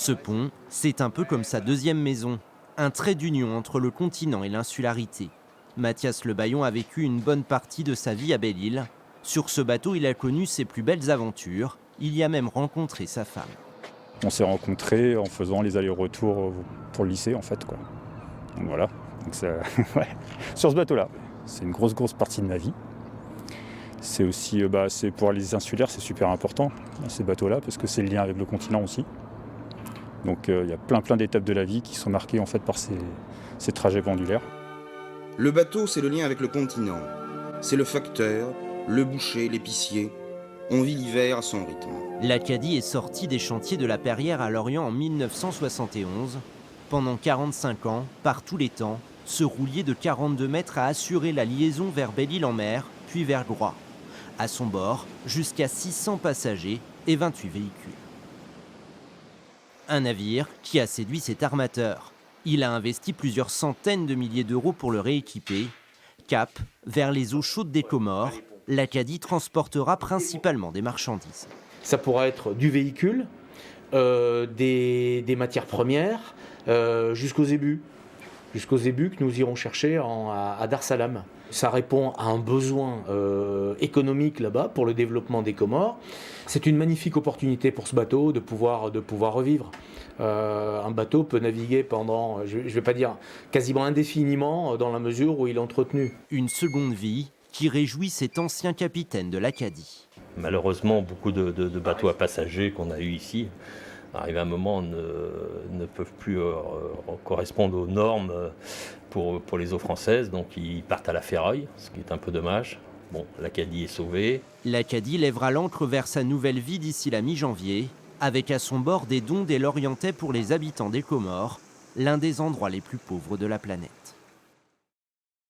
Ce pont, c'est un peu comme sa deuxième maison, un trait d'union entre le continent et l'insularité. Mathias Le Baillon a vécu une bonne partie de sa vie à Belle-Île. Sur ce bateau, il a connu ses plus belles aventures. Il y a même rencontré sa femme. On s'est rencontrés en faisant les allers-retours pour le lycée, en fait, quoi. Donc voilà. Donc ça, ouais. Sur ce bateau-là, c'est une grosse partie de ma vie. C'est aussi, c'est pour les insulaires, c'est super important, ces bateaux-là, parce que c'est le lien avec le continent aussi. Donc il y a plein d'étapes de la vie qui sont marquées en fait par ces trajets pendulaires. Le bateau, c'est le lien avec le continent. C'est le facteur, le boucher, l'épicier. On vit l'hiver à son rythme. L'Acadie est sortie des chantiers de la Perrière à Lorient en 1971. Pendant 45 ans, par tous les temps, ce roulier de 42 mètres a assuré la liaison vers Belle-Île-en-Mer, puis vers Groix. À son bord, jusqu'à 600 passagers et 28 véhicules. Un navire qui a séduit cet armateur. Il a investi plusieurs centaines de milliers d'euros pour le rééquiper. Cap vers les eaux chaudes des Comores, l'Acadie transportera principalement des marchandises. Ça pourra être du véhicule, des matières premières, jusqu'aux ébus. Jusqu'aux ébus que nous irons chercher à Dar Salam. Ça répond à un besoin économique là-bas pour le développement des Comores. C'est une magnifique opportunité pour ce bateau de pouvoir revivre. Un bateau peut naviguer pendant, je ne vais pas dire quasiment indéfiniment, dans la mesure où il est entretenu. Une seconde vie qui réjouit cet ancien capitaine de l'Acadie. Malheureusement, beaucoup de bateaux à passagers qu'on a eus ici, arrivé à un moment, ne peuvent plus correspondre aux normes pour les eaux françaises, donc ils partent à la ferraille, ce qui est un peu dommage. Bon, l'Acadie est sauvée. L'Acadie lèvera l'ancre vers sa nouvelle vie d'ici la mi-janvier, avec à son bord des dons des Lorientais pour les habitants des Comores, l'un des endroits les plus pauvres de la planète.